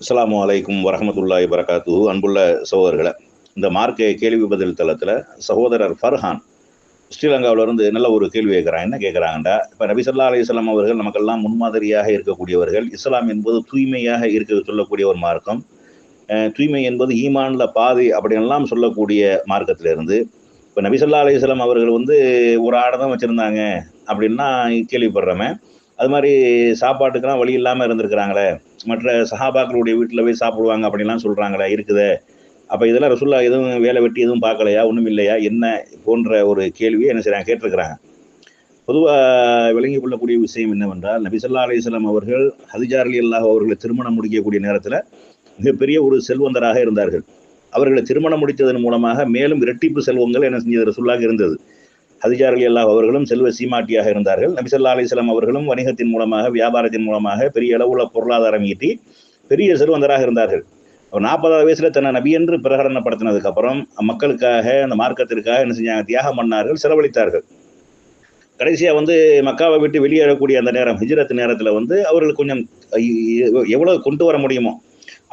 அஸ்ஸலாமு அலைக்கும் வரஹ்மத்துல்லாஹி வரகாத்துஹு. அன்புள்ள சகோதரர்களை, இந்த மார்க்க கேள்வி பதில் தளத்தில் சகோதரர் ஃபர்ஹான் ஸ்ரீலங்காவிலிருந்து நல்ல ஒரு கேள்வி கேட்குறாங்க. என்ன கேட்குறாங்கண்டா, இப்போ நபி ஸல்லல்லாஹு அலைஹி வஸல்லம் அவர்கள் நமக்கெல்லாம் முன்மாதிரியாக இருக்கக்கூடியவர்கள். இஸ்லாம் என்பது தூய்மையாக இருக்க சொல்லக்கூடிய ஒரு மார்க்கம். தூய்மை என்பது ஈமான்ல பாதி அப்படின்லாம் சொல்லக்கூடிய மார்க்கத்திலிருந்து, இப்போ நபி ஸல்லல்லாஹு அலைஹி வஸல்லம் அவர்கள் ஒரு ஆடை தான் வச்சுருந்தாங்க அப்படின்னா கேள்விப்படுறோமே. அது மாதிரி சாப்பாட்டுக்கெல்லாம் வழி இல்லாமல் இருந்திருக்கிறாங்களே, மற்ற சஹாபாக்களுடைய வீட்டில் போய் சாப்பிடுவாங்க அப்படின்லாம் சொல்கிறாங்களே, இருக்குதே. அப்போ இதெல்லாம் ரசூல்லா எதுவும் வேலை வெட்டி எதுவும் பார்க்கலையா, ஒன்றும் இல்லையா, என்ன போன்ற ஒரு கேள்வியை என்ன செய்கிறாங்க, கேட்டிருக்கிறாங்க. பொதுவாக விளங்கி கொள்ளக்கூடிய விஷயம் என்னவென்றால், நபி ஸல்லல்லாஹு அலைஹி வஸல்லம் அவர்கள் ஹதிஜா ரலியல்லாஹு அவர்களை திருமணம் முடிக்கக்கூடிய நேரத்தில் மிகப்பெரிய ஒரு செல்வந்தராக இருந்தார்கள். அவர்களை திருமணம் முடித்ததன் மூலமாக மேலும் இரட்டிப்பு செல்வங்கள் என்ன செஞ்சது, ரசூலுல்லாஹ்க்கு இருந்தது. ஹதிஜா ரலியல்லாஹு அவர்களும் செல்வ சீமாட்டியாக இருந்தார்கள். நபி ஸல்லல்லாஹு அலைஹி வஸல்லம் அவர்களும் வணிகத்தின் மூலமாக, வியாபாரத்தின் மூலமாக பெரிய அளவுள்ள பொருளாதாரம் ஈட்டி பெரிய செல்வந்தராக இருந்தார்கள். அவர் 40வது வயசுல தன்னை நபி என்று பிரகடனப்படுத்தினதுக்கு அப்புறம் மக்களுக்காக, அந்த மார்க்கத்திற்காக என்ன செஞ்சாங்க, தியாகம் பண்ணார்கள், செலவழித்தார்கள். கடைசியா மக்காவை விட்டு வெளியேறக்கூடிய அந்த நேரம், ஹிஜ்ரத் நேரத்துல அவர்கள் கொஞ்சம் எவ்வளவு கொண்டு வர முடியுமோ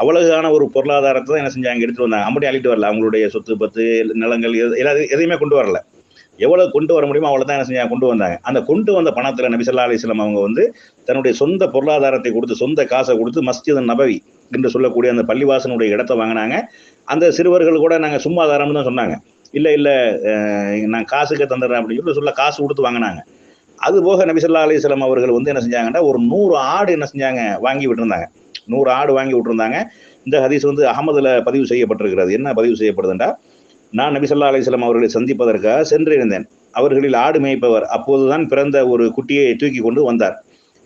அவ்வளவுதான ஒரு பொருளாதாரத்தை தான் என்ன செஞ்சாங்க, எடுத்துட்டு வந்தாங்க. அப்படி அள்ளிட்டு வரல. அவங்களுடைய சொத்து பத்து நிலங்கள் எதையுமே கொண்டு வரல. எவ்வளவு கொண்டு வர முடியுமோ அவ்வளவுதான் என்ன செஞ்சாங்க, கொண்டு வந்தாங்க. அந்த கொண்டு வந்த பணத்துல நபி ஸல்லல்லாஹு அலைஹி வஸல்லம் அவங்க தன்னுடைய சொந்த பொருளாதாரத்தை கொடுத்து, சொந்த காசை கொடுத்து மஸ்ஜித் நபவி என்று சொல்லக்கூடிய அந்த பள்ளிவாசனுடைய இடத்தை வாங்கினாங்க. அந்த சிறுவர்கள் கூட நாங்க சும்மா தாரம்னு தான் சொன்னாங்க. இல்ல இல்ல, நான் காசுக்கு தந்துடுறேன் அப்படின்னு சொல்ல காசு கொடுத்து வாங்கினாங்க. அது போக நபி ஸல்லல்லாஹு அலைஹி வஸல்லம் அவர்கள் என்ன செஞ்சாங்கன்னா, ஒரு 100 ஆடு என்ன செஞ்சாங்க, வாங்கி விட்டுருந்தாங்க. 100 ஆடு வாங்கி விட்டுருந்தாங்க. இந்த ஹதீஸ் அஹமதுல பதிவு செய்யப்பட்டிருக்கிறது. என்ன பதிவு செய்யப்படுதுண்டா, நான் நபி ஸல்லல்லாஹு அலைஹி வஸல்லம் அவர்களை சந்திப்பதற்காக சென்றிருந்தேன். அவர்களில் ஆடு மேய்ப்பவர் அப்போதுதான் பிறந்த ஒரு குட்டியை தூக்கி கொண்டு வந்தார்.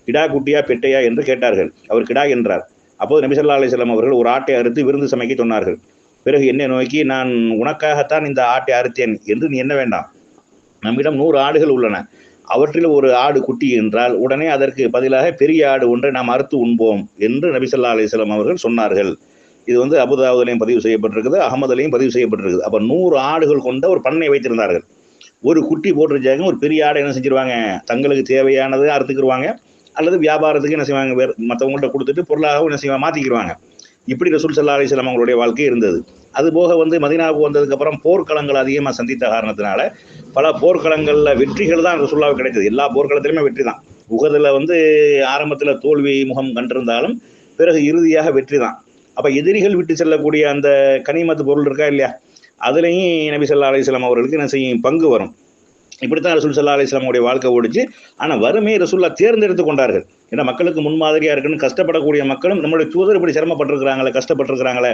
கிடா குட்டியா பெட்டையா என்று கேட்டார்கள். அவர் கிடா என்றார். அப்போது நபி ஸல்லல்லாஹு அலைஹி வஸல்லம் அவர்கள் ஒரு ஆட்டை அறுத்து விருந்து சமைக்க சொன்னார்கள். பிறகு என்னை நோக்கி, நான் உனக்காகத்தான் இந்த ஆட்டை அறுத்தேன் என்று நீ என்ன வேண்டாம். நம்மிடம் 100 ஆடுகள் உள்ளன. அவற்றில் ஒரு ஆடு குட்டி என்றால் உடனே அதற்கு பதிலாக பெரிய ஆடு ஒன்றை நாம் அறுத்து உண்போம் என்று நபி ஸல்லல்லாஹு அலைஹி வஸல்லம் அவர்கள் சொன்னார்கள். இது அபூதாவூதிலையும் பதிவு செய்யப்பட்டிருக்குது, அகமதுலையும் பதிவு செய்யப்பட்டிருக்குது. அப்ப 100 ஆடுகள் கொண்ட ஒரு பண்ணை வைத்திருந்தார்கள். ஒரு குட்டி போட்டுருச்சாங்க, ஒரு பெரிய ஆடை என்ன செஞ்சிருவாங்க, தங்களுக்கு தேவையானது அறுத்துக்கிடுவாங்க, அல்லது வியாபாரத்துக்கு என்ன செய்வாங்க, மற்றவங்கள்ட்ட கொடுத்துட்டு பொருளாகவும் என்ன செய்வாங்க, மாத்திக்கிடுவாங்க. இப்படி ரசூல் ஸல்லல்லாஹு அலைஹி வஸல்லம் அவங்களுடைய வாழ்க்கை இருந்தது. அது போக மதீனாவுக்கு வந்ததுக்கு அப்புறம் போர்க்களங்கள் அதிகமாக சந்தித்த காரணத்தினால பல போர்க்களங்கள்ல வெற்றிகள் தான் ரசூலுல்லாஹ்வுக்கு கிடைத்தது. எல்லா போர்க்களத்திலுமே வெற்றி தான். உஹதுல ஆரம்பத்துல தோல்வி முகம் கண்டிருந்தாலும் பிறகு இறுதியாக வெற்றி தான். அப்ப எதிரிகள் விட்டு செல்லக்கூடிய அந்த கனிமத்து பொருள் இருக்கா இல்லையா, அதுலேயும் நபி ஸல்லல்லாஹு அலைஹி வஸல்லம் அவர்களுக்கு என்ன செய்யும், பங்கு வரும். இப்படித்தான் ரசூல் ஸல்லல்லாஹு அலைஹி வஸல்லம் உடைய வாழ்க்கை ஓடிச்சு. ஆனா வறுமையை ரசூலுல்லாஹ் தேர்ந்தெடுத்து கொண்டார்கள். ஏன்னா மக்களுக்கு முன்மாதிரியா இருக்குன்னு கஷ்டப்படக்கூடிய மக்களும் நம்மளுடைய தூதர் இப்படி சிரமப்பட்டிருக்கிறாங்களே, கஷ்டப்பட்டிருக்கிறாங்களே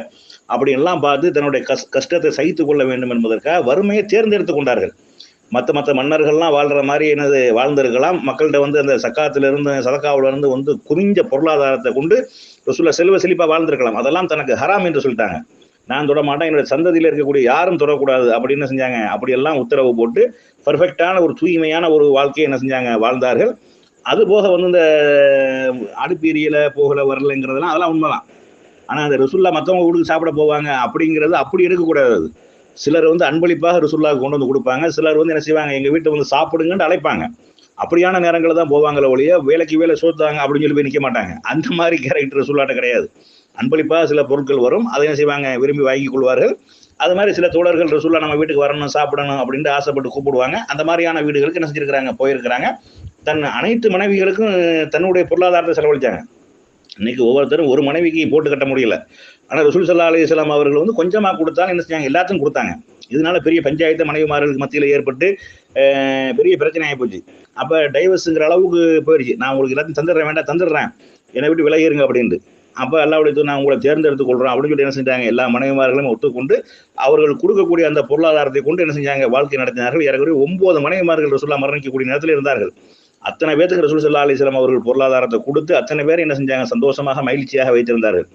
அப்படி எல்லாம் பார்த்து தன்னுடைய கஷ்டத்தை சகித்துக் கொள்ள வேண்டும் என்பதற்காக வறுமையை தேர்ந்தெடுத்து கொண்டார்கள். மற்ற மன்னர்கள்லாம் வாழ்ற மாதிரி வாழ்ந்திருக்கலாம். மக்கள்கிட்ட அந்த சக்காத்திலிருந்து, சதக்காவிலிருந்து குவிஞ்ச பொருளாதாரத்தை கொண்டு ரசூலுல்லாஹ் செல்வ செழிப்பா வாழ்ந்திருக்கலாம். அதெல்லாம் தனக்கு ஹராம் என்று சொல்லிட்டாங்க. நான் தொட மாட்டேன், என்னுடைய சந்ததியில் இருக்கக்கூடிய யாரும் தொடக்கூடாது அப்படின்னு செஞ்சாங்க. அப்படியெல்லாம் உத்தரவு போட்டு பர்ஃபெக்டான ஒரு தூய்மையான ஒரு வாழ்க்கையை என்ன செஞ்சாங்க, வாழ்ந்தார்கள். அது போக இந்த அடுப்பீரியல போகல வரலைங்கிறதுலாம் அதெல்லாம் உண்மைதான். ஆனா அந்த ரசூலுல்லாஹ் மற்றவங்க வீட்டுக்கு சாப்பிட போவாங்க அப்படிங்கிறது அப்படி எடுக்கக்கூடாது. சிலர் அன்பளிப்பாக ரசூலுல்லாஹ்வுக்கு கொண்டு கொடுப்பாங்க. சிலர் என்ன செய்வாங்க, எங்க வீட்டை சாப்பிடுங்கன்னு அழைப்பாங்க. அப்படியான நேரங்களில் தான் போவாங்களே ஒழிய வேலைக்கு வேலை சோத்தாங்க அப்படின்னு சொல்லி போய் நிற்க மாட்டாங்க. அந்த மாதிரி கேரக்டர் ரசூலுல்லாஹ்ட்ட கிடையாது. அன்பளிப்பாக சில பொருட்கள் வரும், அதை என்ன செய்வாங்க, விரும்பி வாங்கி கொள்வார்கள். அது மாதிரி சில தோழர்கள் ரசூலுல்லாஹ் நம்ம வீட்டுக்கு வரணும், சாப்பிடணும் அப்படின்ட்டு ஆசைப்பட்டு கூப்பிடுவாங்க. அந்த மாதிரியான வீடுகளுக்கு என்ன செஞ்சிருக்கிறாங்க, போயிருக்கிறாங்க. தன் அனைத்து மனைவிகளுக்கும் தன்னுடைய பொருளாதாரத்தை செலவழிச்சாங்க. இன்னைக்கு ஒவ்வொருத்தரும் ஒரு மனைவிக்கு போட்டு கட்ட முடியல. ஆனா ரசூல் ஸல்லல்லாஹு அலைஹி வஸல்லம் அவர்கள் கொஞ்சமா கொடுத்தாங்க, என்ன செஞ்சாங்க, எல்லாத்தையும் கொடுத்தாங்க. இதனால பெரிய பஞ்சாயத்து மனைவிமார்களுக்கு மத்தியில் ஏற்பட்டு பெரிய பிரச்சனை ஆகி போச்சு. அப்ப டைவர்ஸுங்கிற அளவுக்கு போயிடுச்சு. நான் உங்களுக்கு எல்லாத்தையும் தந்துடுறேன், வேண்டாம் தந்துடுறேன், என்னை விட்டு விலகிருங்க அப்படின்ட்டு. அப்ப அல்லாஹ்வுடைய நான் உங்களை தேர்ந்தெடுத்துக் கொள்றேன் அப்படின்னு சொல்லி என்ன செஞ்சாங்க, எல்லா மனைவிமார்களும் ஒத்துக்கொண்டு அவர்கள் கொடுக்கக்கூடிய அந்த பொருளாதாரத்தை கொண்டு என்ன செஞ்சாங்க, வாழ்க்கை நடத்தினார்கள். ஏறக்குறைய 9 மனைவிமார்கள் ரசூலுல்லாஹ் மரணிக்கக்கூடிய நேரத்தில் இருந்தார்கள். அத்தனை பேருக்கு ரசூல் ஸல்லல்லாஹு அலைஹி வஸல்லம் அவர்கள் பொருளாதாரத்தை கொடுத்து அத்தனை பேர் என்ன செஞ்சாங்க, சந்தோஷமாக மகிழ்ச்சியாக வைத்திருந்தார்கள்.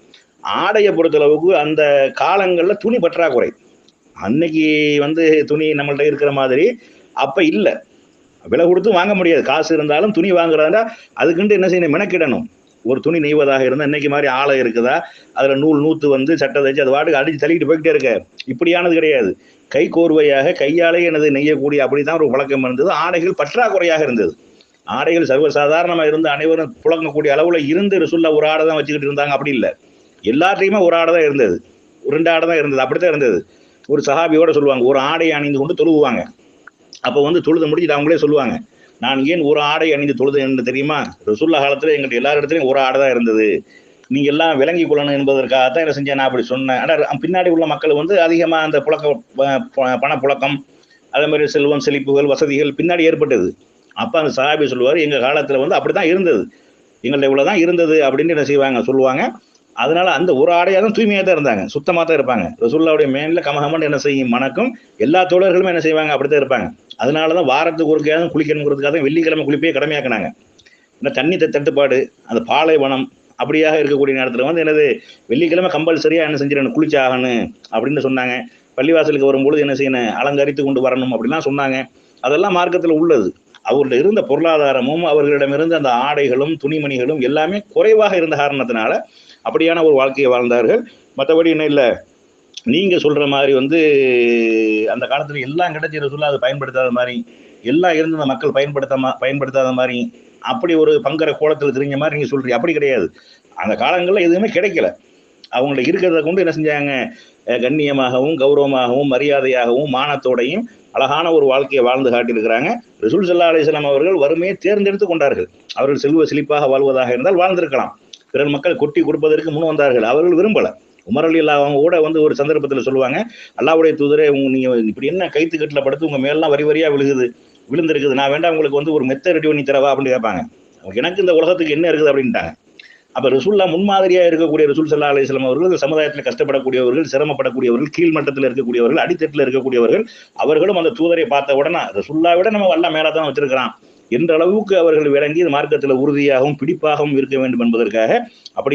ஆடையை பொறுத்தளவுக்கு அந்த காலங்கள்ல துணி பற்றாக்குறை. அன்னைக்கு துணி நம்மள்ட்ட இருக்கிற மாதிரி அப்ப இல்லை. விலை கொடுத்து வாங்க முடியாது. காசு இருந்தாலும் துணி வாங்குறதா அதுக்குன்ட்டு என்ன செய்யணும், மெனக்கிடணும். ஒரு துணி நெய்வதாக இருந்தால் இன்னைக்கு மாதிரி ஆலை இருக்குதா, அதுல நூத்து சட்டை தைச்சு அது வாட்டுக்கு அடிச்சு தள்ளிக்கிட்டு போய்கிட்டே இருக்க, இப்படியானது கிடையாது. கை கோர்வையாக கையாலே நெய்யக்கூடிய அப்படித்தான் ஒரு பழக்கம் இருந்தது. ஆடைகள் பற்றாக்குறையாக இருந்தது. ஆடைகள் சர்வசாதாரணமா இருந்து அனைவரும் புழங்கக்கூடிய அளவுல இருந்து ரசூலுல்லாஹ் ஒரு ஆடை தான் வச்சுக்கிட்டு இருந்தாங்க, அப்படி இல்லை. எல்லாத்தையுமே ஒரு ஆடை தான் இருந்தது, 2 ஆடை தான் இருந்தது, அப்படித்தான் இருந்தது. ஒரு சஹாபியோட சொல்லுவாங்க, ஒரு ஆடை அணிந்து கொண்டு தொழுவாங்க. அப்போ வந்து தொழுது முடிச்சுட்டு அவங்களே சொல்லுவாங்க, நான் ஏன் ஒரு ஆடை அணிந்து தொழுது தெரியுமா? ரசூல்லா காலத்துல எங்கள்கிட்ட எல்லா இடத்துலையும் ஒரு ஆடை தான் இருந்தது, நீங்க எல்லாம் விளங்கி கொள்ளணும் என்பதற்காகத்தான் என்ன செஞ்சேன், நான் அப்படி சொன்னேன். ஆனால் பின்னாடி உள்ள மக்கள் வந்து அதிகமா அந்த பணப்புழக்கம், அதே மாதிரி செல்வம் செழிப்புகள் வசதிகள் பின்னாடி ஏற்பட்டது. அப்ப அந்த சஹாபி சொல்லுவார், எங்க காலத்துல வந்து அப்படித்தான் இருந்தது, எங்கள்ட்ட இவ்வளவுதான் இருந்தது அப்படின்னு என்ன செய்வாங்க சொல்லுவாங்க. அதனால அந்த ஒரு ஆடையா தான் தூய்மையா தான் இருந்தாங்க, சுத்தமா தான் இருப்பாங்க. ரசூலுல்லாஹ்வுடைய மேன்ல கமகமன்னு என்ன செய்யும் மணக்கும். எல்லா தோழர்களுமே என்ன செய்வாங்க, அப்படித்தான் இருப்பாங்க. அதனாலதான் வாரத்துக்கு ஒருக்கையாவது குளிக்கணுங்கிறதுக்காக வெள்ளிக்கிழமை குளிப்பே கடமையாக்குனாங்க. இந்த தண்ணி தட்டுப்பாடு, அந்த பாலைவனம் அப்படியாக இருக்கக்கூடிய நேரத்துல வந்து என்னது, வெள்ளிக்கிழமை கம்பல்சரியா என்ன செஞ்சிடணும், குளிச்சாகணும் அப்படின்னு சொன்னாங்க. பள்ளிவாசலுக்கு வரும்பொழுது என்ன செய்யணும், அலங்கரித்து கொண்டு வரணும் அப்படிலாம் சொன்னாங்க. அதெல்லாம் மார்க்கத்துல உள்ளது. அவர்கிட்ட இருந்த பொருளாதாரமும் அவர்களிடமிருந்த அந்த ஆடைகளும் துணிமணிகளும் எல்லாமே குறைவாக இருந்த காரணத்தினால அப்படியான ஒரு வாழ்க்கையை வாழ்ந்தார்கள். மற்றபடி என்ன இல்லை, நீங்க சொல்ற மாதிரி வந்து அந்த காலத்துல எல்லாம் கிடைச்சி ரசூலுல்லாஹ் அதை பயன்படுத்தாத மாதிரி, எல்லாம் இருந்த அந்த மக்கள் பயன்படுத்தாத மாதிரி, அப்படி ஒரு பங்கர கோலத்தில் தெரிஞ்ச மாதிரி நீங்க சொல்றீங்க. அப்படி கிடையாது. அந்த காலங்கள்ல எதுவுமே கிடைக்கல. அவங்கள்ட்ட இருக்கிறத கொண்டு என்ன செஞ்சாங்க, கண்ணியமாகவும் கௌரவமாகவும் மரியாதையாகவும் மானத்தோடையும் அழகான ஒரு வாழ்க்கையை வாழ்ந்து காட்டியிருக்கிறாங்க. ரசூல் ஸல்லல்லாஹு அலைஹி வஸல்லம் அவர்கள் வறுமையை தேர்ந்தெடுத்து கொண்டார்கள். அவர்கள் செல்வ செழிப்பாக வாழ்வதாக இருந்தால் வாழ்ந்திருக்கலாம். பிறர் மக்கள் கொட்டி கொடுப்பதற்கு முன் வந்தார்கள், அவர்கள் விரும்பல. உமர் ரலியல்லாஹு அவங்க கூட வந்து ஒரு சந்தர்ப்பத்தில் சொல்லுவாங்க, அல்லாஹ்வுடைய தூதரே, நீங்க இப்படி என்ன கைத்து கட்டில படுத்து உங்க மேலாம் வரி வரியா விழுந்திருக்குது, நான் வேண்டாம் உங்களுக்கு வந்து ஒரு மெத்த ரெடி பண்ணி தரவா அப்படின்னு கேட்பாங்க. எனக்கு இந்த உலகத்துக்கு என்ன இருக்குது அப்படின்ட்டாங்க. அப்ப ரசூலுல்லாஹ் முன்மாதிரியா இருக்கக்கூடிய ரசூல் ஸல்லல்லாஹு அலைஹி வஸல்லம் அவர்கள் சமுதாயத்தில் கஷ்டப்படக்கூடியவர்கள், சிரமப்படக்கூடியவர்கள், கீழ்மட்டத்தில் இருக்கக்கூடியவர்கள், அடித்தட்டில் இருக்கக்கூடியவர்கள், அவர்களும் அந்த தூதரை பார்த்த உடனே ரசூலுல்லாஹ் விட நம்ம அல்லாஹ் மேல தான் வச்சிருக்கிறான் என்ற அளவுக்கு அவர்கள் விளங்கி மார்க்கத்தில் உறுதியாகவும் பிடிப்பாகவும் இருக்க வேண்டும் என்பதற்காக அப்படி